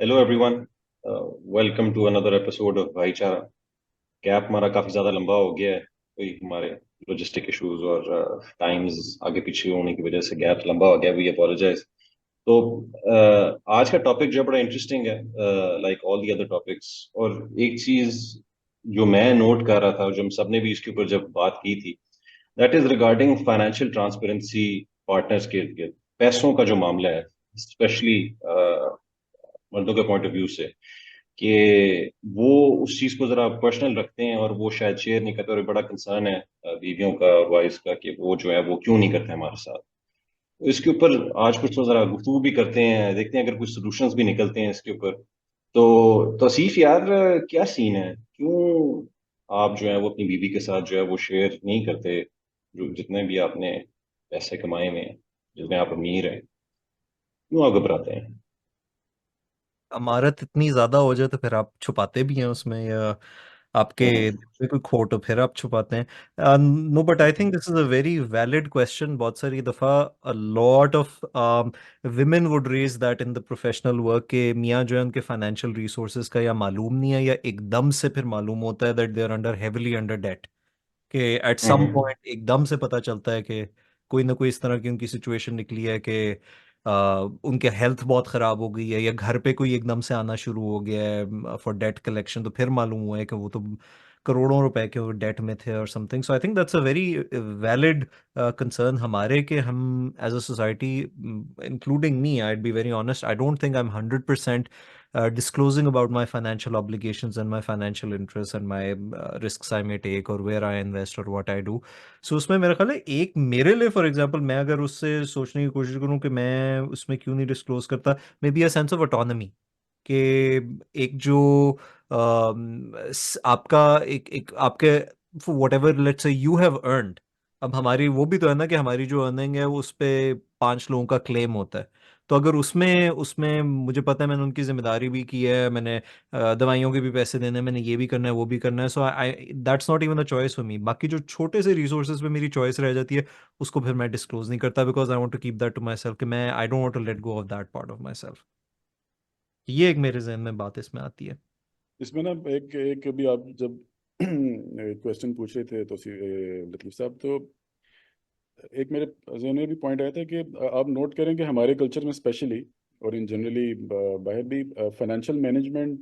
Hello everyone. Welcome to another episode of Bhaichara. Gap हमारा काफी ज्यादा लंबा हो गया है, कोई हमारे लॉजिस्टिक इश्यूज और टाइम्स आगे पीछे होने की वजह से गैप लंबा हो गया। We apologise. तो आज का टॉपिक जो है बड़ा इंटरेस्टिंग है, like all the other topics. और एक चीज जो मैं नोट कर रहा था और जो हम सबने भी इसके ऊपर जब बात की थी, that is regarding financial transparency partners के इर्द गिर्द। पैसों का जो मामला है, स्पेशली मर्दों के पॉइंट ऑफ व्यू से, कि वो उस चीज को जरा पर्सनल रखते हैं और वो शायद शेयर नहीं करते। और ये बड़ा कंसर्न है बीवियों का और वाइफ का कि वो जो है वो क्यों नहीं करते हमारे साथ। तो इसके ऊपर आज कुछ तो जरा गुफ्तगू भी करते हैं, देखते हैं अगर कुछ सोल्यूशंस भी निकलते हैं इसके ऊपर। तो तौसीफ यार, क्या सीन है? क्यों आप जो है वो अपनी बीवी के साथ जो है वो शेयर नहीं करते, जो जितने भी आपने पैसे कमाए हुए हैं, जितने आप अमीर हैं, क्यों आप घबराते हैं? अमारत इतनी ज्यादा हो जाए तो फिर आप छुपाते भी हैं उसमें, या आपके हम्म। दिल में कोई खोट हो फिर आप छुपाते हैं? No, but I think this is a very valid question. बहुत सारी दफा a lot of women would raise that in the professional work के मियाँ जो है उनके फाइनेंशियल रिसोर्सेज का या मालूम नहीं है, या एकदम से फिर मालूम होता है that they are under heavily under debt. कि एट सम हम्म। पॉइंट एकदम से पता चलता है कि कोई ना कोई इस तरह की उनकी सिचुएशन निकली है कि उनके हेल्थ बहुत ख़राब हो गई है, या घर पे कोई एकदम से आना शुरू हो गया है फॉर डेट कलेक्शन। तो फिर मालूम हुआ है कि वो तो करोड़ों रुपए के डेट में थे और something. So I think that's a very valid concern हमारे, कि हम as a society, including me, I be very honest, I don't think I am 100% disclosing about my financial obligations and my financial interests and my risks I may take or where I invest or what I do. So उसमें मेरा ख्याल है, एक मेरे लिए for example, मैं अगर उससे सोचने की कोशिश करूं कि मैं उसमें क्यों नहीं डिस्क्लोज करता, may be a sense of autonomy. कि एक जो आपका एक एक आपके what ever let's say you have earned. अब हमारी वो भी तो है ना कि हमारी जो अर्निंग है वो उस पे 5 लोगों का क्लेम होता है। तो अगर उसमें उसमें मुझे पता है, मैंने उनकी जिम्मेदारी भी की है, मैंने दवाइयों के भी पैसे देने हैं, मैंने ये भी करना है वो भी करना है। So I that's not even a choice for me. बाकी जो छोटे से रिसोर्सेज पे मेरी चॉइस रह जाती है, उसको फिर मैं डिस्क्लोज नहीं करता, because I want to keep that to my self मैं I don't want to let go of that part of my self एक मेरे जहन में बात इसमें आती है। इसमें ना एक एक अभी आप जब क्वेश्चन पूछ रहे थे तो लतीफ़ साहब, तो एक मेरे जहन में भी पॉइंट आया था कि आप नोट करें कि हमारे कल्चर में स्पेशली और इन जनरली बाहर भी फाइनेंशियल मैनेजमेंट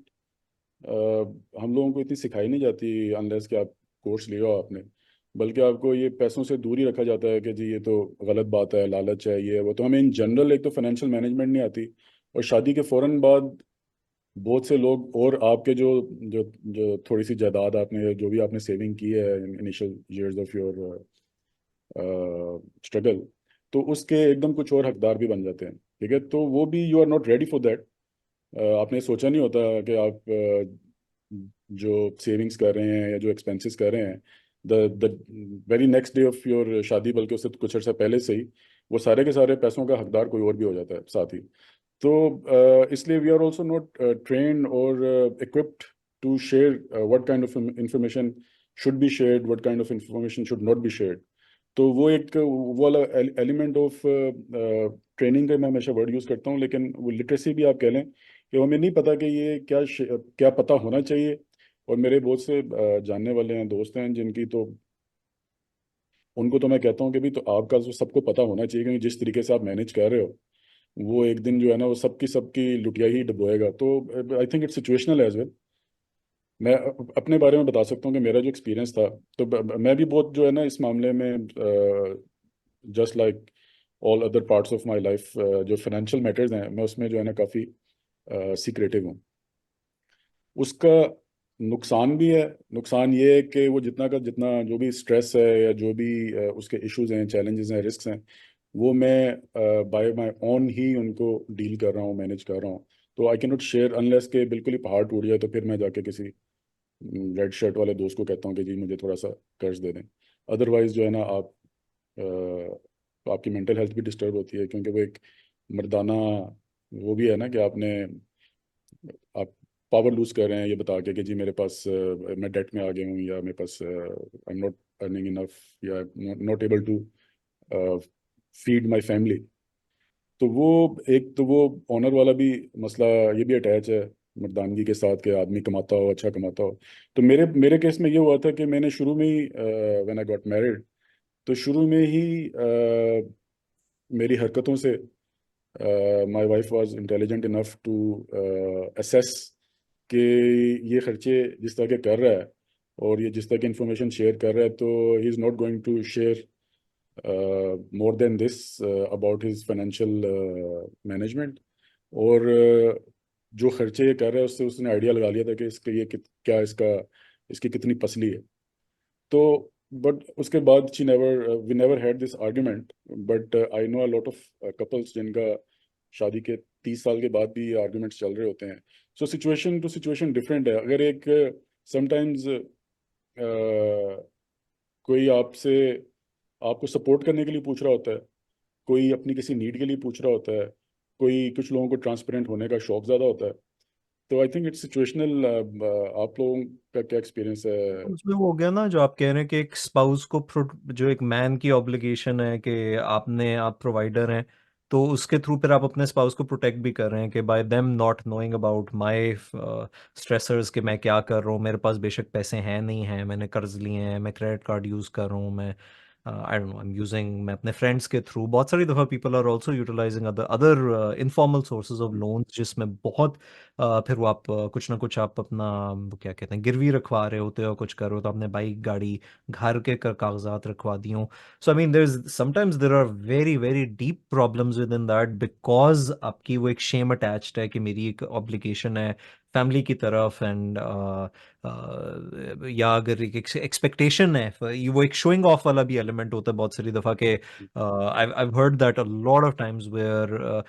हम लोगों को इतनी सिखाई नहीं जाती अनलेस कि आप कोर्स लिया हो आपने। बल्कि आपको ये पैसों से दूर ही रखा जाता है कि जी ये तो गलत बात है, लालच है, ये है, वो। तो हमें इन जनरल एक तो फाइनेंशियल मैनेजमेंट नहीं आती, और शादी के फौरन बाद बहुत से लोग, और आपके जो जो जो थोड़ी सी जायदाद आपने, जो भी आपने सेविंग की है initial years of your struggle, तो उसके एकदम कुछ और हकदार भी बन जाते हैं। ठीक है, तो वो भी you are not ready for that. आपने सोचा नहीं होता कि आप जो सेविंग्स कर रहे हैं या जो एक्सपेंसेस कर रहे हैं, the the very next day of your शादी, बल्कि उससे कुछ अर्सा पहले से ही वो सारे के सारे पैसों का हकदार कोई और भी हो जाता है साथ ही। तो इसलिए we are also not trained और equipped to share what kind of information should be shared, what kind of information should not be shared. तो वो एक वो वाला एलिमेंट ऑफ ट्रेनिंग का मैं हमेशा वर्ड यूज़ करता हूँ, लेकिन वो लिटरेसी भी आप कह लें कि हमें नहीं पता कि ये क्या पता होना चाहिए। और मेरे बहुत से जानने वाले हैं, दोस्त हैं जिनकी, तो उनको तो मैं कहता हूँ कि भी तो आपका तो सबको पता होना चाहिए, क्योंकि जिस तरीके से आप मैनेज कर रहे हो, वो एक दिन जो है ना वो सबकी सबकी लुटिया ही डुबोएगा। तो I think it's situational as well. मैं अपने बारे में बता सकता हूँ कि मेरा जो एक्सपीरियंस था, तो मैं भी बहुत जो है ना इस मामले में, just like all other parts of my life, जो फाइनेंशियल मैटर्स हैं मैं उसमें जो है ना काफ़ी सीक्रेटिव हूँ। उसका नुकसान भी है। नुकसान ये है कि वो जितना का जितना जो भी स्ट्रेस है या जो भी उसके इश्यूज हैं, चैलेंजेस हैं, रिस्क हैं, वो मैं बाय माय ओन ही उनको डील कर रहा हूँ, मैनेज कर रहा हूँ। तो I can not share unless के बिल्कुल ही पहाड़ टूट जाए, तो फिर मैं जाके किसी रेड शर्ट वाले दोस्त को कहता हूँ कि जी मुझे थोड़ा सा कर्ज दे दें। अदरवाइज जो है ना आप, आपकी मेंटल हेल्थ भी डिस्टर्ब होती है, क्योंकि वो एक मर्दाना वो भी है ना कि आप पावर लूज कर रहे हैं ये बता के कि जी मेरे पास मैं डेट में आ गया हूँ, या मेरे पास I am not earning enough, या not able to feed my family. तो वो एक तो वो ऑनर वाला भी मसला ये भी अटैच है मर्दानगी के साथ, कि आदमी कमाता हो, अच्छा कमाता हो। तो मेरे मेरे केस में ये हुआ था कि मैंने शुरू में ही व्हेन आई गॉट मैरिड, तो शुरू में ही मेरी हरकतों से my wife was intelligent enough to assess कि ये खर्चे जिस तरह के कर रहा है और ये जिस तरह की इंफॉर्मेशन शेयर कर रहा है, तो he is not going to share more than this about his financial management। और जो खर्चे ये कर रहा है उससे उसने आइडिया लगा लिया था कि इसके ये क्या इसकी कितनी पसली है। तो बट उसके बाद we never had this argument, but I know a lot of couples जिनका शादी के 30 साल के बाद भी आर्ग्यूमेंट्स चल रहे होते हैं। So situation to situation different है। अगर एक समटाइम्स कोई आपको सपोर्ट करने के लिए पूछ रहा होता है, कोई अपनी किसी नीड के लिए पूछ रहा होता है, कोई कुछ लोगों को ट्रांसपेरेंट होने का शौक ज़्यादा होता है। तो आई थिंक इट्स सिचुएशनल। आप लोगों का क्या एक्सपीरियंस है? उसमें वो हो गया ना जो आप कह रहे हैं कि एक स्पाउस को जो एक मैन की ऑब्लिगेशन है कि आप प्रोवाइडर हैं, तो उसके थ्रू फिर आप अपने स्पाउस को प्रोटेक्ट भी कर रहे हैं कि bye them not knowing about my stressors कि मैं क्या कर रहा हूँ, मेरे पास बेशक पैसे हैं नहीं हैं, मैंने कर्ज लिए हैं, मैं क्रेडिट कार्ड यूज़ कर रहा हूँ, I don't know I am using, मैं अपने फ्रेंड्स के थ्रू बहुत सारी दफ़ा people are also utilising other informal sources of loans, जिसमें बहुत फिर वो आप कुछ ना कुछ आप अपना वो क्या कहते हैं गिरवी रखवा रहे होते हो, कुछ कर रहे हो, तो आपने बाइक गाड़ी घर के कागजात रखवा दिए हो। So I mean there are very very deep problems within that, because आपकी वो एक शेम अटैच्ड है कि मेरी एक ऑब्लिगेशन है फैमिली की तरफ, एंड या अगर एक एक्सपेक्टेशन है, वो एक शोइंग ऑफ वाला भी एलिमेंट होता है बहुत सारी दफ़ा के। I've heard that a lot of times where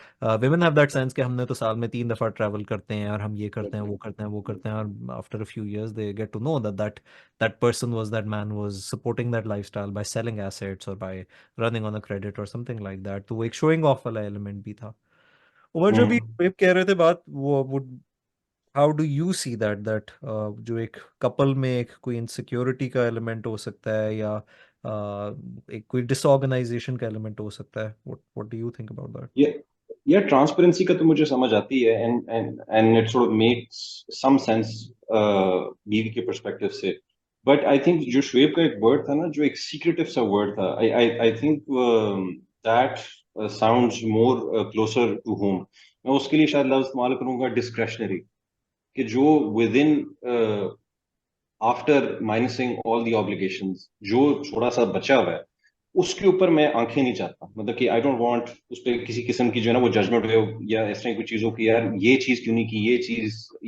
women have that sense कि हमने तो साल में 3 दफ़ा ट्रैवल करते हैं और हम ये करते हैं वो करते हैं वो करते हैं, और after a few years they get to know that person that man was supporting that lifestyle by selling assets or by running on a credit or something like that। तो वो एक showing off वाला element भी था। और जो भी हम्म। Web कह रहे थे बात, वो how do you see that जो एक कपल में एक कोई इनसिक्योरिटी का एलिमेंट हो सकता है, या एक कोई डिसऑर्गेनाइजेशन का एलिमेंट हो सकता है, what do you think about that? ये ट्रांसपेरेंसी का तो मुझे समझ आती है, and and and it sort of makes some sense बीवी के पर्सपेक्टिव से। बट आई थिंक जो शुएब का एक वर्ड था ना, जो एक सीक्रेटिव सा वर्ड था, I I I think that sounds more closer to home. मैं उसके लिए शायद लफ्ज इस्तेमाल करूंगा डिस्क्रेशनरी, कि जो within after minusing all the obligations जो थोड़ा सा बचा हुआ है, उसके ऊपर मैं आंखें नहीं चाहता। मतलब कि आई डोंट वांट उस पर किसी किस्म की जो है ना वो जजमेंट हो, या इस तरह की चीजों की, यार ये चीज क्यों नहीं की,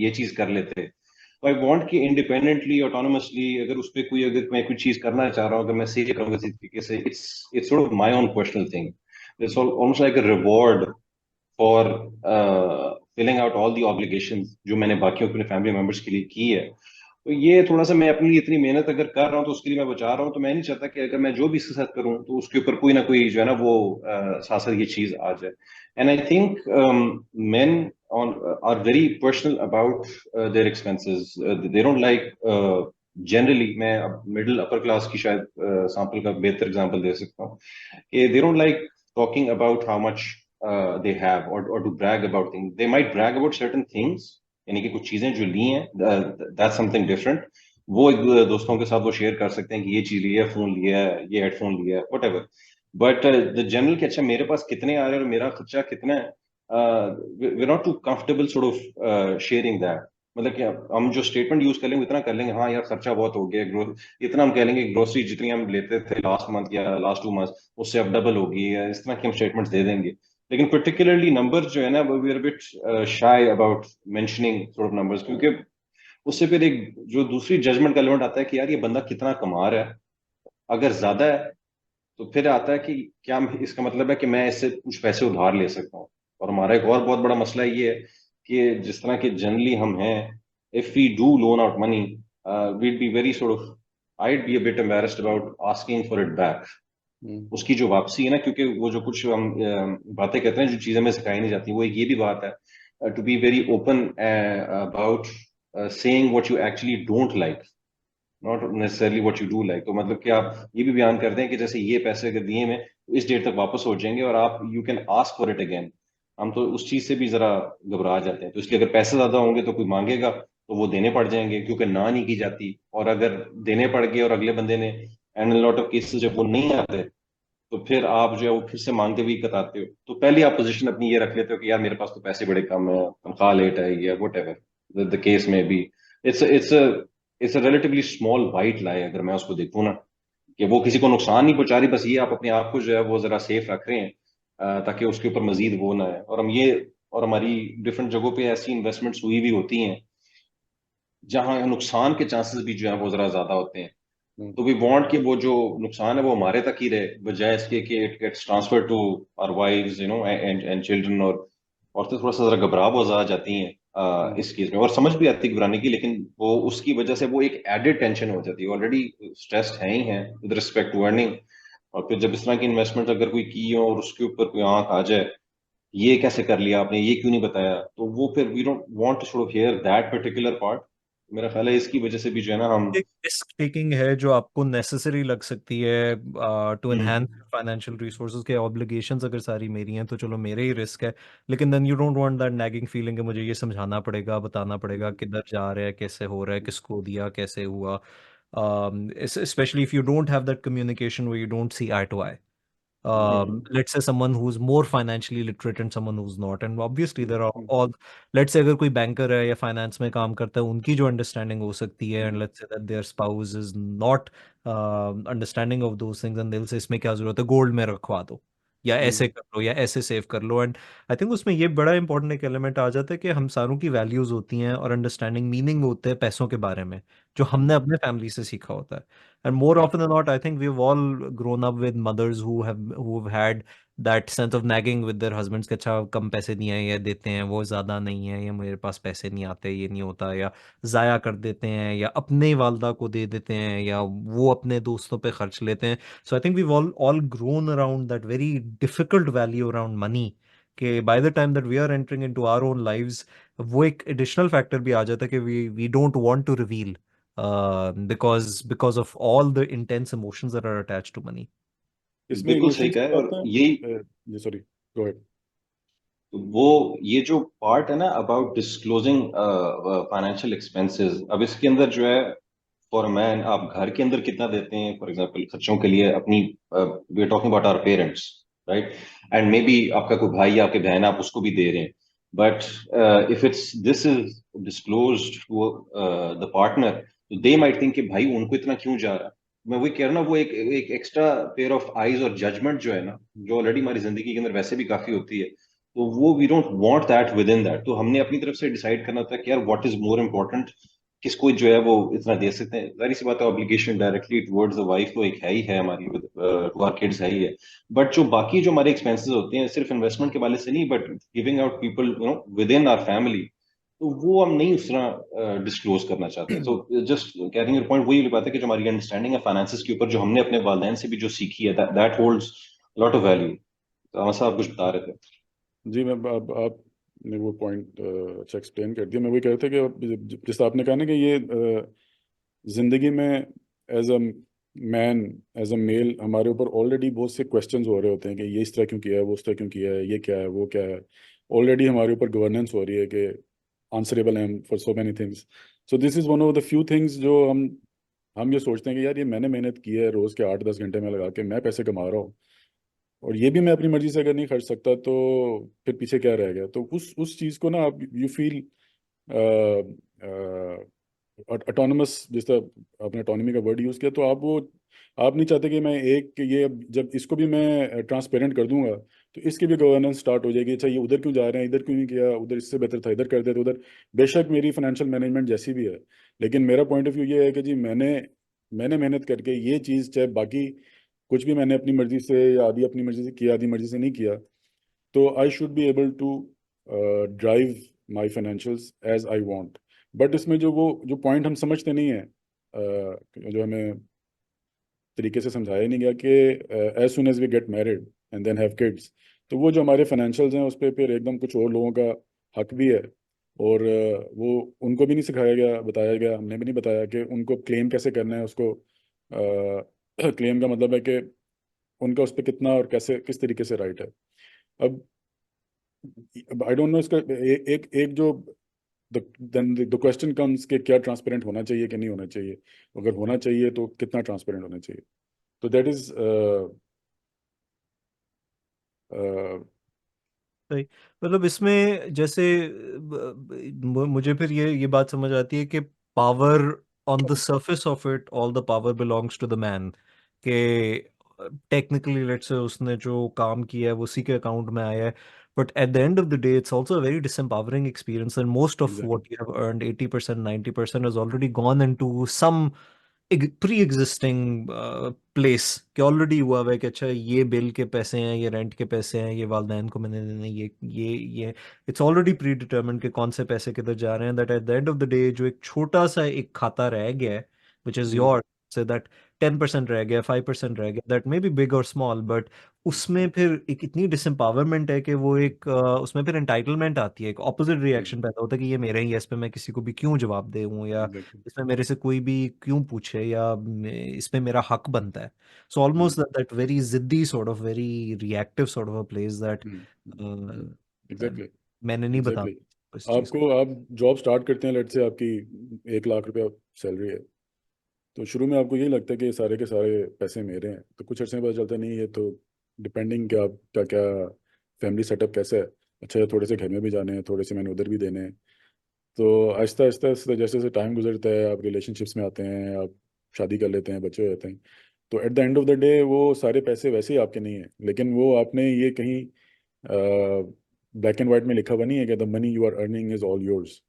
ये चीज कर लेते। तो आई वांट कि इंडिपेंडेंटली ऑटोनोमसली अगर उस पर कोई, अगर मैं कोई चीज करना चाह रहा हूँ, अगर मैं सेव करूंगा इसी तरीके से, it's sort of my own personal thing. It's almost like a reward for filling out all the obligations जो मैंने बाकियों अपने फैमिली मेंबर्स के लिए की है। तो ये थोड़ा सा मैं अपने लिए इतनी मेहनत अगर कर रहा हूँ तो उसके लिए मैं बचा रहा हूँ, तो मैं नहीं चाहता कि अगर मैं जो भी इसके साथ करूँ तो उसके ऊपर कोई ना कोई जो है ना वो साथ साथ ये चीज आ जाए। And I think men on are very personal about their expenses. They don't like generally, मैं अब मिडिल अपर क्लास की शायद सैंपल का बेहतर एग्जांपल दे सकता हूँ कि they don't like talking about how much they have, or to brag about things. They might brag about certain things, यानी कि कुछ चीजें जो ली हैं, दैट्स समथिंग डिफरेंट। वो एक दोस्तों के साथ वो शेयर कर सकते हैं कि ये चीज लिया है, फोन लिया है, ये हेडफोन लिया है, what ever. But the general कि अच्छा मेरे पास कितने आ रहे हैं और मेरा खर्चा कितना है, we not too comfortable sort of sharing that. मतलब कि हम जो स्टेटमेंट यूज कर लेंगे इतना कर लेंगे, हाँ यार खर्चा बहुत हो गया, इतना हम कह लेंगे ग्रोसरी जितनी हम लेते थे लास्ट मंथ या लास्ट 2 मंथ उससे अब डबल होगी, या इस तरह की हम स्टेटमेंट्स दे देंगे। लेकिन पर्टिकुलरली नंबर जो है ना, we are bit shy about mentioning sort of numbers, क्योंकि उससे फिर एक जो दूसरी जजमेंट का एलिमेंट आता है कि यार ये बंदा कितना कमा रहा है। अगर ज्यादा है तो फिर आता है कि क्या इसका मतलब है कि मैं इससे कुछ पैसे उधार ले सकता हूँ। और हमारा एक और बहुत बड़ा मसला ये है कि जिस तरह के जनरली हम हैं, if we do loan out money, we'd be very sort of, I'd be a bit embarrassed about asking for it back। उसकी जो वापसी है ना, क्योंकि वो जो कुछ हम बातें कहते हैं जो चीजें हमें सिखाई नहीं जाती, वो एक ये भी बात है to be very open about saying what you actually don't like, not necessarily what you do like. तो मतलब कि आप ये भी बयान कर दें कि जैसे ये पैसे अगर दिए में तो इस डेट तक वापस हो जाएंगे और आप you can ask for it again. हम तो उस चीज से भी जरा घबरा जाते हैं। तो इसलिए अगर पैसे ज्यादा होंगे तो कोई मांगेगा तो वो देने पड़ जाएंगे, क्योंकि ना नहीं की जाती। और अगर देने पड़ गए और अगले बंदे ने, एंड लॉट ऑफ केसेस जब वो नहीं आते, तो फिर आप जो है वो फिर से मांगते हुए कताते हो। तो पहले आप पोजीशन अपनी ये रख लेते हो कि यार मेरे पास तो पैसे बड़े कम है, तनख्वाह लेट है, या वट एवर द केस में भी। It's it's it's a relatively small white lie, अगर मैं उसको देखूँ ना, कि वो किसी को नुकसान नहीं पहुंचा रही, बस ये आप अपने आप को जो है वो जरा सेफ रख रहे हैं, ताकि उसके ऊपर मजीद वो ना है। और हम ये, और हमारी डिफरेंट जगहों पे ऐसी इन्वेस्टमेंट्स हुई भी होती हैं जहां नुकसान के चांसेस भी जो है वो जरा ज्यादा होते हैं। हम्म, तो वी वांट कि वो जो नुकसान है वो हमारे तक ही रहे, बजाय इसके कि it gets transfer to our wives, and children. और तो थोड़ा सा जरा घबरा बहुत ज्यादा जाती हैं हम्म, इस केस में। और समझ भी आती है घबराने की, लेकिन वो उसकी वजह से वो एक एडेड टेंशन हो जाती है। ऑलरेडी स्ट्रेस्ड है ही है विद रिस्पेक्ट टू अर्निंग, और फिर जब इस तरह की इन्वेस्टमेंट अगर कोई की हो और उसके ऊपर कोई आंख आ जाए, ये कैसे कर लिया आपने, ये क्यों नहीं बताया, तो वो फिर we don't want to sort of hear that particular part. मेरा ख्याल है इसकी वजह से भी जो है ना हम। एक रिस्क टेकिंग है जो आपको नेसेसरी लग सकती है to enhance hmm. Financial resources के ऑब्लिगेशंस अगर सारी मेरी हैं तो चलो मेरे ही रिस्क है। लेकिन then you don't want that nagging feeling कि मुझे ये समझाना पड़ेगा, बताना पड़ेगा किधर जा रहा है, कैसे हो रहा है, किसको दिया, कैसे हुआ। Especially if you don't have that communication where you don't see eye to eye. Hmm. Let's say someone who's more financially literate and someone who's not, and obviously there are hmm, all, let's say अगर कोई banker है या finance में काम करता है उनकी जो अंडरस्टैंडिंग हो सकती है, and let's say that their spouse is not understanding of those things and they'll say इसमें क्या जरूरत है, गोल्ड में रखवा दो या ऐसे हम्म, कर लो या ऐसे सेव कर लो। एंड आई थिंक उसमें ये बड़ा इंपॉर्टेंट एक एलिमेंट आ जाता है कि हम सारों की वैल्यूज होती हैं और अंडरस्टैंडिंग मीनिंग होते हैं पैसों के बारे में, जो हमने अपने फैमिली से सीखा होता है। And more often than not, I think we've all grown up with mothers who've had that sense of nagging with their husbands कि अच्छा कम पैसे नहीं है, ये देते हैं, वो ज़्यादा नहीं है, या मेरे पास पैसे नहीं आते, ये नहीं होता, या ज़ाया कर देते हैं, या अपने वालदा को दे देते हैं, या वो अपने दोस्तों पे खर्च लेते हैं। So I think we've all grown around that very difficult value around money कि by the time that we are entering into our own lives, वो एक additional factor भी आ जाता है कि we don't want to reveal because of all the intense emotions that are attached to money. इसमें बिल्कुल सही इमोशंस कहा की है। बात और है। यही जी सॉरी, गो अहेड। वो ये जो पार्ट है ना अबाउट डिस्क्लोजिंग फाइनेंशियल एक्सपेंसेस, अब इसके अंदर जो है, फॉर मैन आप घर के अंदर कितना देते हैं फॉर एग्जांपल खर्चों के लिए अपनी, we are talking about our parents, right? And maybe आपका कोई भाई या आपके बहन, आप उसको भी दे रहे हैं, but if it's this is disclosed to the partner, तो दे माइट थिंक कि भाई उनको इतना क्यों जा रहा है। मैं वही कह रहा हूँ ना, वो एक एक्स्ट्रा पेयर ऑफ आईज और जजमेंट जो है ना, जो ऑलरेडी हमारी जिंदगी के अंदर वैसे भी काफी होती है, तो वो we don't want that within that. तो हमने अपनी तरफ से डिसाइड करना था कि यार व्हाट इज मोर इम्पोर्टेंट, किसको जो है वो इतना दे सकते हैं। जाहिर सी बात है, obligation directly towards the wife तो एक है ही है हमारी, टू आवर किड्स है ही है। बट जो बाकी जो हमारे एक्सपेंसेस होते हैं, सिर्फ इन्वेस्टमेंट के वाले से नहीं, but giving out people within our family, तो वो हम नहीं उस तरह डिस्क्लोज करना चाहते। तो जस्ट कैरिंग योर पॉइंट, वही बात है कि जो हमारी अंडरस्टैंडिंग है फाइनेंसिस के ऊपर, जो हमने अपने वालिदैन से भी जो सीखी है, that holds lot of value. तो हमारे साहब कुछ बता रहे थे। जी, मैं अब आपने वो पॉइंट अच्छा एक्सप्लेन कर दिया। मैं वही कह रहा था कि जैसे आपने कहा ना कि ये जिंदगी में as a man, as a male, हमारे ऊपर ऑलरेडी बहुत से क्वेश्चंस हो रहे होते हैं कि ये इस तरह क्यों किया है, वो उस तरह क्यों किया है, ये क्या है, वो क्या है। ऑलरेडी हमारे ऊपर गवर्नेंस हो रही है कि आंसरेबल हैं for so many things. So this is one of the few things जो हम ये सोचते हैं कि यार ये मैंने मेहनत की है, रोज़ के 8-10 घंटे में लगा के मैं पैसे कमा रहा हूँ, और ये भी मैं अपनी मर्जी से अगर नहीं खर्च सकता तो फिर पीछे क्या रह गया। तो उस चीज़ को ना आप यू फील ऑटोनमस, जिस तरह आपने ऑटोनमी का वर्ड यूज़ किया, तो आप नहीं चाहते कि मैं एक ये जब इसको भी मैं ट्रांसपेरेंट कर दूंगा तो इसकी भी गवर्नेंस स्टार्ट हो जाएगी। अच्छा, ये उधर क्यों जा रहे हैं, इधर क्यों नहीं किया, उधर इससे बेहतर था इधर कर देते उधर। बेशक मेरी फाइनेंशियल मैनेजमेंट जैसी भी है, लेकिन मेरा पॉइंट ऑफ व्यू ये है कि जी मैंने मेहनत करके ये चीज़, चाहे बाकी कुछ भी मैंने अपनी मर्जी से या आधी अपनी मर्जी से किया, आधी मर्जी से नहीं किया, तो I should be able to drive my financials as I want. But इसमें जो पॉइंट हम समझते नहीं है, जो हमें तरीके से समझाया नहीं गया कि as soon as we get married and then have kids, तो वो जो हमारे फाइनेंशियल्स हैं उस पर फिर एकदम कुछ और लोगों का हक भी है। और वो उनको भी नहीं सिखाया गया, बताया गया, हमने भी नहीं बताया कि उनको क्लेम कैसे करना है उसको। क्लेम का मतलब है कि उनका उस पर कितना और कैसे किस तरीके से राइट है। अब आई डोंट नो इसका एक एक जो द क्वेश्चन कम्स कि क्या ट्रांसपेरेंट होना चाहिए कि नहीं होना चाहिए, अगर होना चाहिए तो कितना ट्रांसपेरेंट होना चाहिए, तो दैट इज सही। मतलब इसमें जैसे मुझे फिर ये बात समझ आती है कि power on the surface of it, all the power belongs to the man, के टेक्निकली लेट्स से उसने जो काम किया है वो उसी के अकाउंट में आया है, but at the end of the day it's also a very disempowering experience, and most of exactly. What you have earned 80% 90% has already gone into some pre existing place, कि ऑलरेडी हुआ हुआ है कि अच्छा ये बिल के पैसे हैं, ये रेंट के पैसे हैं, ये वालदैन को मैंने देने, ये इट्स ऑलरेडी प्री डिटर्मिन्ड कि कौन से पैसे किधर जा रहे हैं, that at the end of the day जो एक छोटा सा एक खाता रह गया है which is your, say that 10% रह गया, 5% रह गया, दैट मे बी बिग और स्मॉल, बट उसमें फिर एक इतनी डिसएम्पावरमेंट है कि वो एक उसमें फिर एंटाइटलमेंट आती है, एक ऑपोजिट रिएक्शन पैदा होता है कि ये मेरा ही है, इस पे मैं किसी को भी क्यों जवाब दूं, या एग्जैक्टली। इसमें मेरे से कोई भी क्यों पूछे, या इसमें मेरा हक बनता है। सो ऑलमोस्ट दैट वेरी जिद्दी sort of, very reactive sort of a place that exactly. मैंने नहीं बता एग्जैक्टली। इस चीज आपको आप जॉब स्टार्ट करते हैं, लेट से आपकी 1 लाख रुपया सैलरी है, तो शुरू में आपको यही लगता है कि ये सारे के सारे पैसे मेरे हैं, तो कुछ अर्से में पता चलता नहीं है, तो डिपेंडिंग कि आपका क्या फैमिली सेटअप कैसा है, अच्छा ये थोड़े से घर में भी जाने हैं, थोड़े से मैंने उधर भी देने हैं, तो आहिस्ता आहिस्ता आहिस्ता जैसे जैसे टाइम गुजरता है, आप रिलेशनशिप्स में आते हैं, आप शादी कर लेते हैं, बच्चे हो जाते हैं, तो eight the end of the day वो सारे पैसे वैसे ही आपके नहीं हैं, लेकिन वो आपने ये कहीं ब्लैक एंड वाइट में लिखा हुआ नहीं है कि the money you are earning is all yours.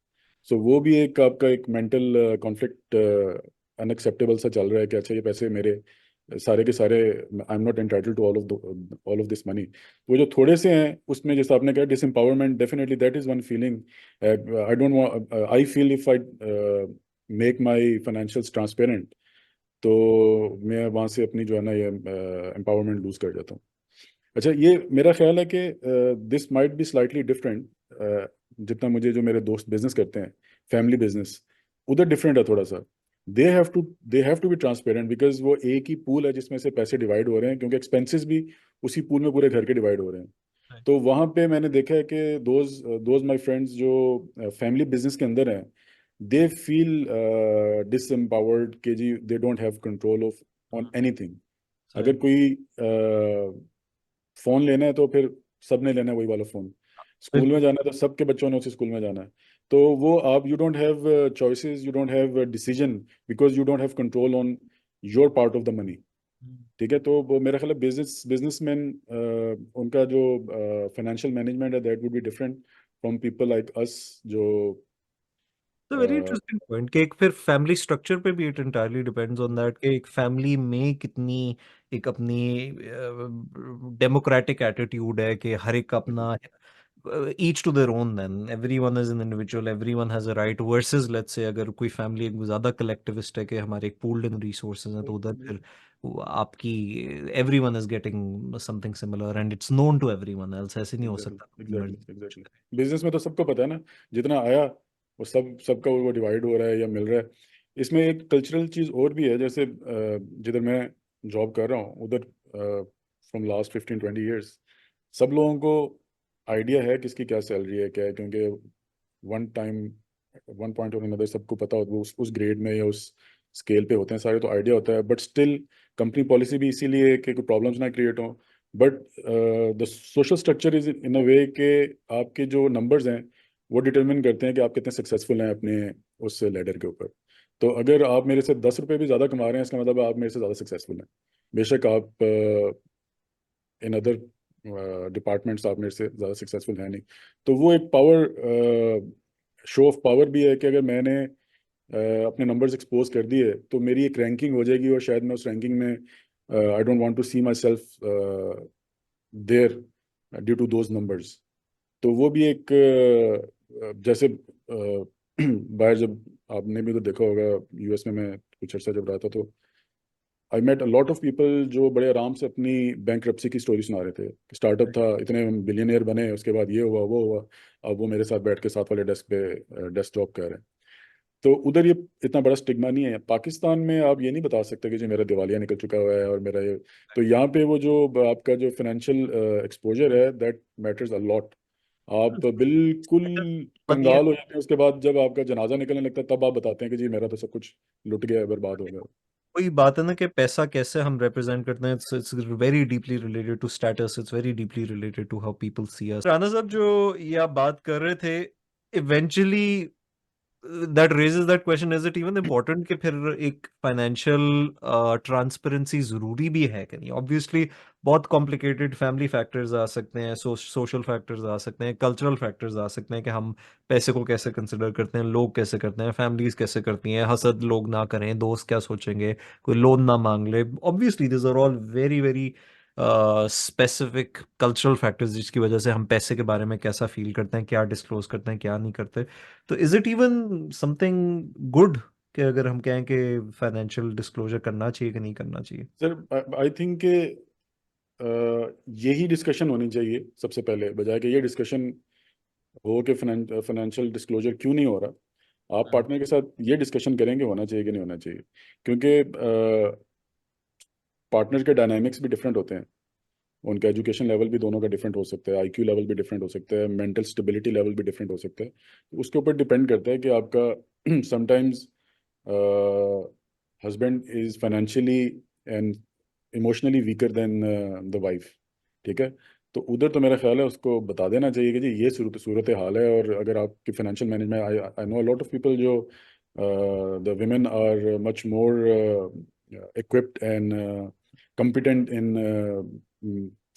So वो भी एक आपका एक मेंटल कॉन्फ्लिक्ट अनएक्सेप्टेबल सा चल रहा है कि अच्छा ये पैसे मेरे सारे के सारे, I am not entitled to all of this money. वो जो थोड़े से हैं उसमें, जैसे आपने कहा disempowerment, definitely that is one feeling. I don't want, I feel if I make my financials transparent, तो मैं वहाँ से अपनी जो है ना ये एम्पावरमेंट लूज कर जाता हूँ। अच्छा, ये मेरा ख्याल है कि this might be slightly different, जितना मुझे जो मेरे दोस्त बिजनेस करते हैं, फैमिली बिजनेस, उधर डिफरेंट है थोड़ा सा। They have to be transparent, because वो एक ही पूल है जिसमें से पैसे डिवाइड हो रहे हैं, क्योंकि एक्सपेंसेस भी उसी पूल में पूरे घर के डिवाइड हो रहे हैं। है। तो वहाँ पे मैंने देखा है कि दोज माई फ्रेंड्स जो फैमिली बिजनेस के अंदर हैं, दे फील डिसएम्पावर्ड के जी, they don't have control of on anything. अगर सही। कोई फोन लेना है तो फिर सबने लेना है वही वाला फोन, स्कूल में बिल्कुल। जाना है तो सबके बच्चों ने उसी स्कूल में जाना है। तो वो आप, you don't have choices, you don't have decision, because you don't have control on your part of the money. ठीक है, तो वो मेरा ख्याल है बिजनेसमैन, उनका जो फाइनेंशियल मैनेजमेंट है, that would be different from people like us जो तो वेरी uh, इंटरेस्टिंग पॉइंट कि एक फिर फैमिली स्ट्रक्चर पे भी it entirely depends on that, कि एक फैमिली में कितनी एक अपनी डेमोक्रेटिक एटीट्यूड है, कि हर एक का अपना, each to their own, then everyone is an individual, everyone has a right, versus let's say अगर कोई फैमिली एक ज्यादा कलेक्टिविस्ट है कि हमारे एक पूल्ड इन रिसोर्सेज हैं, तो उधर फिर आपकी everyone is getting something similar and it's known to everyone else, ऐसे नहीं हो एग्जैक्टली। सकता अपनी एग्जैक्टली। मर्जी से कुछ एग्जैक्टली। करे। बिजनेस में तो सबको पता है ना, जितना आया वो सबका वो डिवाइड हो रहा है या मिल रहा है। इसमें एक कल्चरल चीज़ और भी है, जैसे जिधर मैं जॉब कर रहा हूँ उधर, फ्रॉम लास्ट 15-20 ईयर्स, सब लोगों को आइडिया है किसकी क्या सैलरी है क्या है, क्योंकि वन टाइम, वन पॉइंट और अनदर सबको पता होता है, वो उस ग्रेड में या उस स्केल पे होते हैं सारे, तो आइडिया होता है। बट स्टिल कंपनी पॉलिसी भी इसीलिए कि कोई प्रॉब्लम्स ना क्रिएट हो। But the social structure is in a way के आपके जो नंबर्स हैं वो डिटरमिन करते हैं कि आप कितने सक्सेसफुल हैं अपने उस लेडर के ऊपर। तो अगर आप मेरे से 10 रुपये भी ज़्यादा कमा रहे हैं, इसका मतलब है आप मेरे से ज़्यादा सक्सेसफुल हैं। बेशक आप इन अदर डिपार्टमेंट्स आप मेरे से ज़्यादा सक्सेसफुल हैं नहीं। तो वो एक पावर, शो ऑफ पावर भी है कि अगर मैंने अपने नंबर्स एक्सपोज कर दिए तो मेरी एक रैंकिंग हो जाएगी, और शायद मैं उस रैंकिंग में, I don't want to see myself there due to those numbers. तो वो भी एक जैसे बाहर जब आपने भी तो देखा होगा, यूएस में मैं कुछ अर्सा जब रहा था, तो I met a lot of people जो बड़े आराम से अपनी बैंक्रप्सी की स्टोरी सुना रहे थे। स्टार्टअप था, इतने बिलियनियर बने, उसके बाद ये हुआ वो हुआ, अब वो मेरे साथ बैठ के साथ वाले डेस्क पे डेस्क जॉब कर रहे हैं। तो उधर ये इतना बड़ा स्टिग्मा नहीं है। पाकिस्तान में आप ये नहीं बता सकते कि जो मेरा दिवालिया निकल चुका हुआ है और मेरा ये, तो यहाँ पे वो जो आपका जो फाइनेंशियल एक्सपोजर है, दैट मैटर्स अ लॉट। आप बिल्कुल बढ़िया। कंगाल हो जाते हैं। उसके बाद जब आपका जनाजा निकलने लगता है तब आप बताते हैं कि जी मेरा तो सब कुछ लुट गया है, बर्बाद हो गया। वही बात है ना कि पैसा कैसे हम रिप्रेजेंट करते हैं, it's very deeply related to status, it's very deeply related to how people see us. Rana साहब, जो ये आप बात कर रहे थे, eventually that raises that question, is it even important कि फिर एक फाइनेंशियल ट्रांसपेरेंसी जरूरी भी है कि नहीं? ऑब्वियसली बहुत कॉम्प्लिकेटेड फैमिली फैक्टर्स आ सकते हैं, सोशल फैक्टर्स आ सकते हैं, कल्चरल फैक्टर्स आ सकते हैं कि हम पैसे को कैसे कंसिडर करते हैं, लोग कैसे करते हैं, फैमिलीज कैसे करती हैं, हसद लोग ना करें, दोस्त क्या सोचेंगे, कोई लोन ना मांग ले। Obviously this are all very very specific cultural factors जिसकी वजह से हम पैसे के बारे में कैसा फील करते हैं, क्या डिस्क्लोज करते हैं, क्या नहीं करते। तो is it even something good कि अगर हम कहें कि फाइनेंशियल डिस्क्लोजर करना चाहिए कि नहीं करना चाहिए? सर आई थिंक कि यही डिस्कशन होनी चाहिए सबसे पहले, बजाय कि ये डिस्कशन हो कि फाइनेंशियल डिस्क्लोजर क्यों नहीं हो रहा। आप पार्टनर के साथ ये डिस्कशन करेंगे होना चाहिए कि नहीं होना चाहिए, क्योंकि पार्टनर के डायनामिक्स भी डिफरेंट होते हैं। उनका एजुकेशन लेवल भी दोनों का डिफरेंट हो सकता है, आईक्यू लेवल भी डिफरेंट हो सकता है, मेंटल स्टेबिलिटी लेवल भी डिफरेंट हो सकता है। तो उसके ऊपर डिपेंड करता है कि आपका sometimes husband is financially and emotionally weaker then the wife. ठीक है, तो उधर तो मेरा ख्याल है उसको बता देना चाहिए कि जी ये सूरत सूरत हाल है। और अगर आपकी financial management, I know a lot of people जो the women are much more equipped and competent in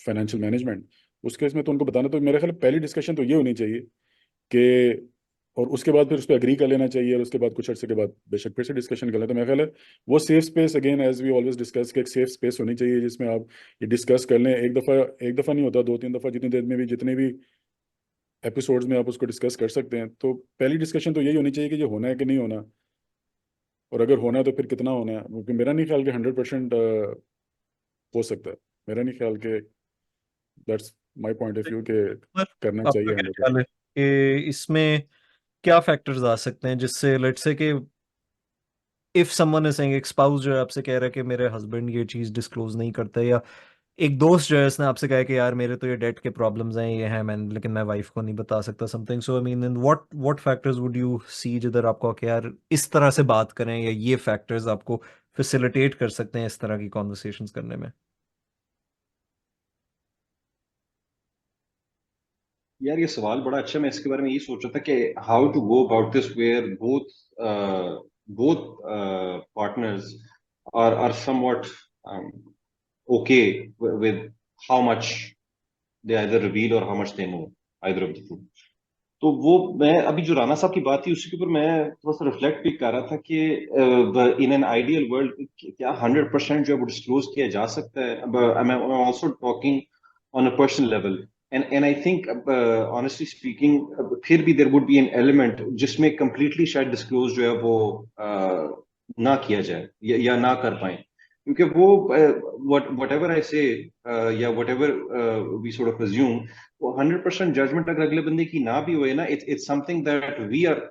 financial management, उस केस में तो उनको बताना। तो मेरे ख्याल में पहली डिस्कशन तो ये होनी चाहिए कि, और उसके बाद फिर उस पर एग्री कर लेना चाहिए, और उसके बाद कुछ अर्से के बाद बेशक फिर से डिस्कशन कर लें। तो मेरा ख्याल है वो safe space, again as we always discuss, कि एक सेफ स्पेस होनी चाहिए जिसमें आप ये डिस्कस कर लें। एक दफ़ा नहीं होता, दो तीन दफ़ा, जितनी देर में भी, जितने भी एपिसोड्स में आप उसको डिस्कस कर सकते हैं। तो पहली डिस्कशन तो यही होनी चाहिए कि ये होना है कि नहीं होना, और अगर होना है तो फिर कितना होना है। क्योंकि मेरा नहीं ख्याल कि 100% हो सकता है। मेरा नहीं ख्याल कि, that's my point of view, कि पर करना आपका चाहिए क्या 100%। ख्याल है कि इसमें क्या फैक्टर्स आ सकते हैं जिससे, लेट्स से कि इफ समवन इज सेइंग, एक स्पाउस जो है आपसे कह रहा है कि मेरे हस्बैंड ये चीज डिस्क्लोज नहीं करते, या एक दोस्त जो है उसने आपसे कहा कि यार मेरे तो ये डेट के प्रॉब्लम्स हैं, ये हैं, मैं लेकिन मैं वाइफ को नहीं बता सकता something. So I mean, in what factors would you see जिधर आपको कि यार इस तरह से बात करें, या ये फैक्टर्स आपको फैसिलिटेट कर सकते हैं इस तरह की कॉन्वर्सेशंस करने में? यार ये सवाल बड़ा अच्छा, मैं इसके बारे में यही सोच रहा था कि how to go about this where both both partners are somewhat okay with how much they either reveal or how much they know, either of the two. तो वो, मैं अभी जो राणा साहब की बात थी उसके ऊपर मैं थोड़ा सा रिफ्लेक्ट भी कर रहा था कि इन एन आइडियल वर्ल्ड क्या 100% जो है वो डिस्क्लोज किया जा सकता है? I am also talking on a personal level, and I think honestly speaking फिर भी there would be an element जिसमें कंप्लीटली शायद डिस्क्लोज जो है वो ना किया जाए या ना कर पाए, क्योंकि वो वट एवर आई से या whatever we sort of assume, वो 100% जजमेंट अगर अगले बंदे की ना भी हुए ना, it's something that we are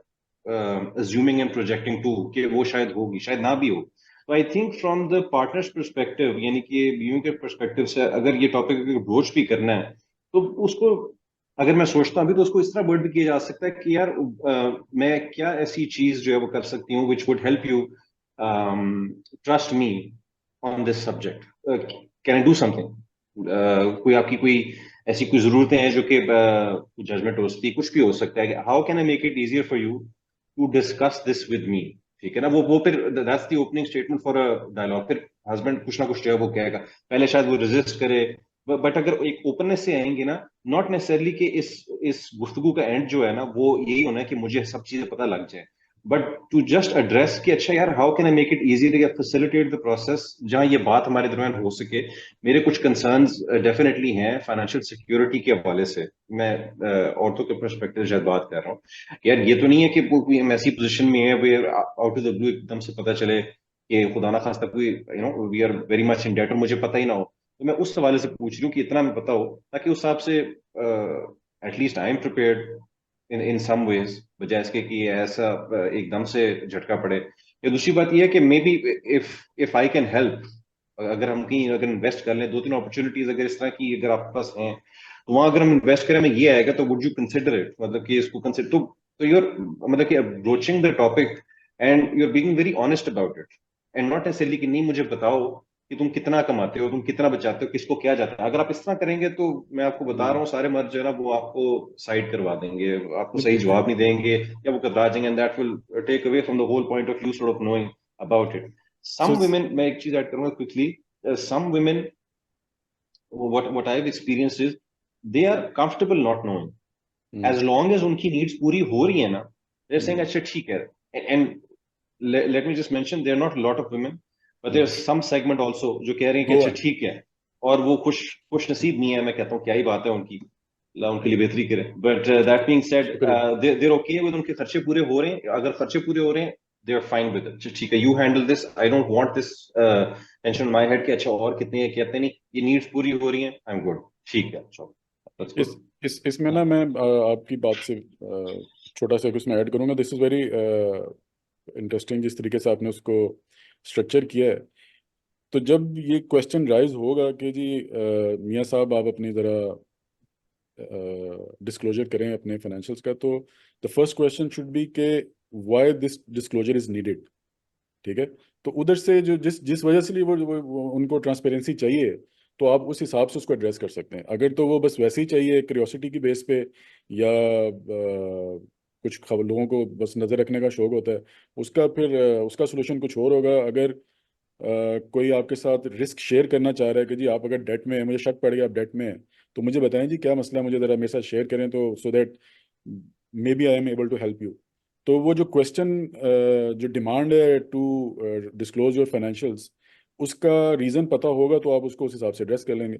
assuming and projecting to कि वो शायद होगी, शायद ना भी हो। तो I think from the partners perspective, यानी कि बीवियों के परस्पेक्टिव से अगर ये टॉपिक ब्रोच भी करना है, तो उसको अगर मैं सोचता हूँ अभी, तो उसको इस तरह वर्ड भी किया जा सकता है कि यार मैं क्या ऐसी चीज जो है वो कर सकती हूँ which would help you trust me on this subject, can I do something, कोई आपकी कोई ऐसी कोई जरूरतें हैं जो कि जजमेंट हो सकती है, कुछ भी हो सकता है, how can I make it easier for you to discuss this with me? ठीक है ना, वो फिर that's the opening statement for a dialogue. फिर हस्बैंड कुछ ना कुछ जो है वो कहेगा, पहले शायद वो रेजिस्ट करे, बट अगर एक ओपननेस से आएंगे ना, नॉट नेसेसरली कि इस गुफ्तगू का एंड जो है ना वो यही होना है कि मुझे सब चीजें पता लग जाए, बट टू जस्ट एड्रेस कि अच्छा यार how can I make it easy या फैसिलिटेट द प्रोसेस जहां ये बात हमारे दरमियान हो सके। मेरे कुछ कंसर्न्स डेफिनेटली हैं फाइनेंशियल सिक्योरिटी के हवाले से, मैं औरतों के परस्पेक्टिव से शायद बात कर रहा हूँ। यार ये तो नहीं है कि कोई हम ऐसी पोजीशन में है way out of the blue एकदम से पता चले कि खुदा ना खास्ता कोई we are very much in debt और मुझे पता ही ना हो। तो मैं उस हवाले से पूछ रही हूँ कि इतना मैं पता हो ताकि उस हिसाब से at least I am prepared in some ways, बजाय इसके कि ऐसा एकदम से झटका पड़े। या दूसरी बात यह है कि may be if I can help, अगर हम कहीं अगर इन्वेस्ट कर लें, दो तीन अपॉर्चुनिटीज अगर इस तरह की अगर आपके पास हैं, तो वहां अगर हम इन्वेस्ट करें, हमें ये आएगा, तो वुड यू कंसिडर इट, मतलब कि इसको कंसिडर, तो यूर मतलब कि approaching the topic and you are being very honest about it, and not necessarily कि नहीं मुझे बताओ कि तुम कितना कमाते हो, तुम कितना बचाते हो, किसको क्या जाता है। अगर आप इस तरह करेंगे तो मैं आपको बता रहा हूँ सारे मर्द जो है ना वो आपको साइड करवा देंगे, आपको सही जवाब नहीं देंगे, या वो घबरा जाएंगे, and that will take away from the whole point of view sort of knowing about it. So some women, मैं एक चीज ऐड करूंगा quickly, some women, what I've experienced is they are comfortable not knowing, as long as उनकी needs पूरी हो रही है ना, they're saying अच्छा ठीक है, and let me just mention there are not a lot of women, but there's some segment also जो कह रहे हैं कि वो अच्छा है ठीक है, और वो खुश नसीब नहीं है, मैं कहता हूँ क्या ही बात है उनकी, अल्लाह उनके लिए बेहतरी करे, but that being said शुक्रिया। they're okay with उनके खर्चे पूरे हो रहे हैं, अगर खर्चे पूरे हो रहे हैं they're fine with it, अच्छा ठीक है, you handle this, I don't want this tension in my head कि अच्छा और कितने हैं कितने नहीं, ये नीड्स पूरी हो रही हैं, I'm good, ठीक है, चलो that's good। इसमें ना मैं आपकी बात से छोटा सा कुछ मैं ऐड करूंगा। दिस इज़ वेरी इंटरेस्टिंग जिस तरीके से आपने उसको स्ट्रक्चर किया है। तो जब ये क्वेश्चन राइज होगा कि जी मियाँ साहब आप अपनी ज़रा डिस्क्लोजर करें अपने फाइनेंशियल्स का, तो the first question should be के why this disclosure is needed. ठीक है, तो उधर से जो जिस जिस वजह से लिए वो उनको ट्रांसपेरेंसी चाहिए, तो आप उस हिसाब से उसको एड्रेस कर सकते हैं। अगर तो वो बस वैसे ही चाहिए क्यूरियोसिटी की बेस पे, या कुछ खबर लोगों को बस नज़र रखने का शौक होता है, उसका फिर उसका सोल्यूशन कुछ और होगा। अगर कोई आपके साथ रिस्क शेयर करना चाह रहा है कि जी आप अगर डेट में हैं, मुझे शक पड़ गया आप डेट में हैं, तो मुझे बताएं जी क्या मसला है, मुझे ज़रा मेरे साथ शेयर करें, तो so that maybe I am able to help you. तो वो जो क्वेश्चन जो डिमांड है टू डिस्क्लोज योर फाइनेंशियल्स, उसका रीज़न पता होगा तो आप उसको उस हिसाब से एड्रेस कर लेंगे।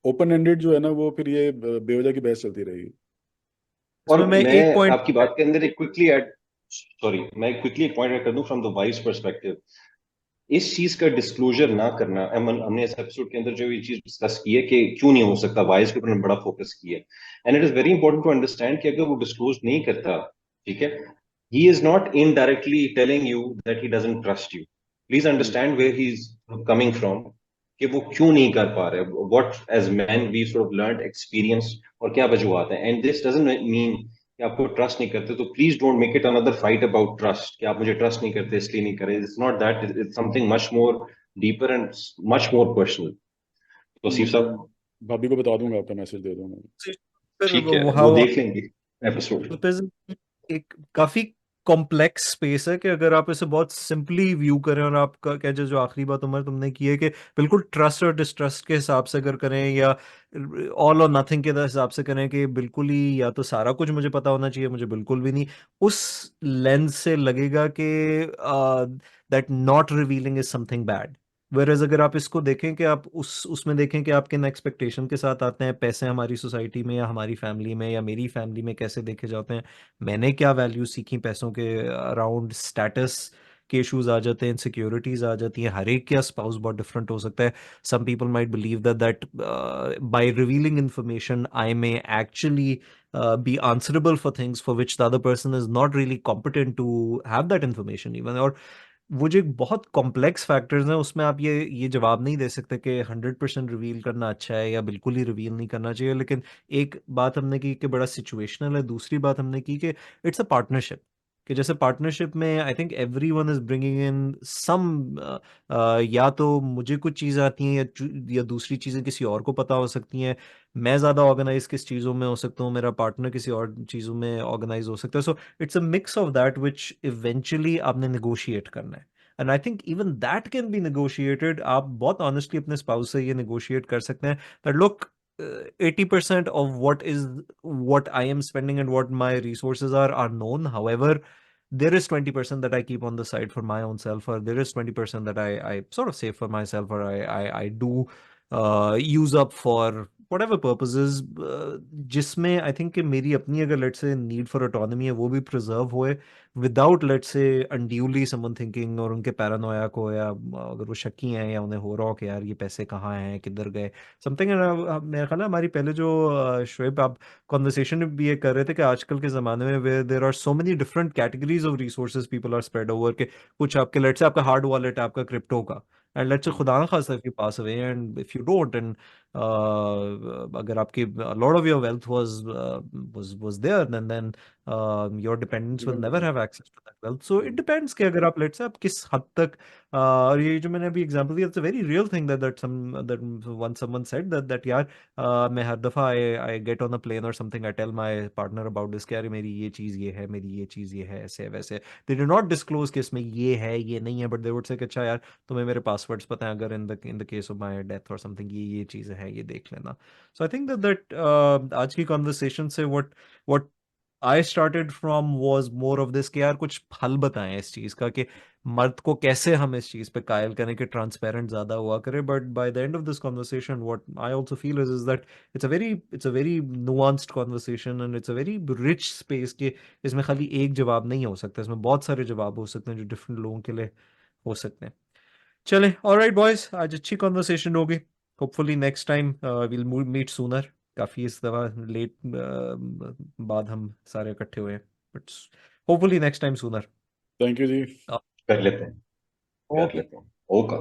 ओपन एंडेड जो है ना, वो फिर ये बेवजह की बहस चलती रहेगी। इसमें और मैं मैं एक पॉइंट आपकी बात के अंदर एक क्विकली ऐड, सॉरी मैं क्विकली एक पॉइंट ऐड कर दूं फ्रॉम द वाइज पर्सपेक्टिव, इस चीज का डिस्क्लोजर ना करना, हमने इस एपिसोड के अंदर जो ये चीज डिस्कस की है कि क्यों नहीं हो सकता, वाइज के ऊपर हमने बड़ा फोकस किया है, and it is very important to understand कि अगर वो डिस्क्लोज नहीं करता, ठीक है, he is not indirectly telling you that he doesn't trust you, please understand where he is coming from, कि वो क्यों नहीं कर पा रहे, what as man we sort of learned experience, और क्या वजूहत है, एंड दिस डजंट मीन कि आपको ट्रस्ट नहीं करते, तो please don't make it another fight about trust, कि आप मुझे ट्रस्ट नहीं करते इसलिए नहीं करे, it's not that, it's something much more deeper and much more personal. तो सीफ मैं साहब भाभी को बता दूंगा, आपका मैसेज दे दूंगा। फिर ठीक है, वो वहाँ देख लेंगे एपिसोड। वापस एक काफी कॉम्प्लेक्स स्पेस है कि अगर आप इसे बहुत सिंपली व्यू करें, और आपका क्या जो जो आखिरी बात उमर तुमने की है कि बिल्कुल ट्रस्ट और डिस्ट्रस्ट के हिसाब से अगर करें, या ऑल और नथिंग के हिसाब से करें कि बिल्कुल ही या तो सारा कुछ मुझे पता होना चाहिए, मुझे बिल्कुल भी नहीं, उस लेंस से लगेगा कि that not revealing is something bad. Whereas अगर आप इसको देखें कि आप उसमें देखें कि आप किन एक्सपेक्टेशन के साथ आते हैं, पैसे हमारी सोसाइटी में या हमारी फैमिली में या मेरी फैमिली में कैसे देखे जाते हैं, मैंने क्या वैल्यू सीखी पैसों के अराउंड, स्टेटस के इश्यूज आ जाते हैं, इनसिक्योरिटीज आ जाती हैं, हर एक का स्पाउस बहुत डिफरेंट हो सकता है। Some people might believe that by revealing information I may actually be answerable for things for which the other person is not really competent to have that information even, और वो जो एक बहुत complex factors हैं उसमें आप ये जवाब नहीं दे सकते कि 100% रिवील करना अच्छा है या बिल्कुल ही रिवील नहीं करना चाहिए। लेकिन एक बात हमने की कि बड़ा सिचुएशनल है, दूसरी बात हमने की कि इट्स अ पार्टनरशिप, कि जैसे पार्टनरशिप में I think everyone is bringing in some, या तो मुझे कुछ चीज़ें आती हैं या दूसरी चीज़ें किसी और को पता हो सकती हैं, मैं ज़्यादा ऑर्गेनाइज किस चीज़ों में हो सकता हूँ, मेरा पार्टनर किसी और चीज़ों में ऑर्गेनाइज हो सकता है। So it's a mix of that which eventually आपने निगोशिएट करना है, and I think even that can be negotiated. आप बहुत ऑनेस्टली अपने स्पाउस से ये नेगोशिएट कर सकते हैं that look, 80% of what I am spending and what my resources are known. However, there is 20% that I keep on the side for my own self, or there is 20% that I sort of save for myself, or I do use up for whatever purposes, जिसमें I think कि मेरी अपनी अगर late से need for autonomy है वो भी preserve होए, विदाउट लेट से अनड्यूली समवन थिंकिंग, और उनके पैरानोया को, या अगर वो शक्की हैं या उन्हें हो रहा हो कि यार ये पैसे कहाँ हैं किधर गए समथिंग। मेरा ख्याल है हमारी पहले जो शुएब आप कॉन्वर्सेशन भी ये कर रहे थे कि आजकल के ज़माने में where there are so many different categories of resources people are spread over, के कुछ आपके लेट से आपका हार्ड वॉलेट है आपका क्रिप्टो का, एंड लेट्स से खुदा ना खास्ता if you pass away and if you don't, and अगर आपकी lot of your wealth was there, then your dependents will never have access to that wealth. So it depends कि अगर आप let's say आप किस हद तक और ये जो मैंने अभी एग्जांपल दिया, it's a very real thing that once someone said that यार मैं हर दफ़ा I get on a plane or something, I tell my partner about this कि यार मेरी ये चीज़ ये है, मेरी ये चीज़ ये है, ऐसे वैसे. They do not disclose कि इसमें ये है ये नहीं है, but they would say कि अच्छा यार तुम्हें मेरे पासवर्ड्स पता है, अगर in the case of my death or something ये चीज़ें हैं, ये देख लेना. So I think that आज की conversation से what I started from was more of this कि यार कुछ हल बताएं इस चीज़ का कि मर्द को कैसे हम इस चीज़ पे कायल करें कि ट्रांसपेरेंट ज़्यादा हुआ करे. But by the end of this conversation what I also feel is that it's a very nuanced conversation and it's a very rich space कि इसमें खाली एक जवाब नहीं हो सकता, इसमें बहुत सारे जवाब हो सकते हैं जो डिफरेंट लोगों के लिए हो सकते हैं. चले, ऑलराइट बॉयज, आज अच्छी कॉन्वर्सेशन होगी. Hopefully next time will meet sooner. काफ़ी इस दफ़ा लेट बाद हम सारे इकट्ठे हुए हैं, but hopefully next time sooner. Thank you जी. कर लेते हैं ओके. ओका.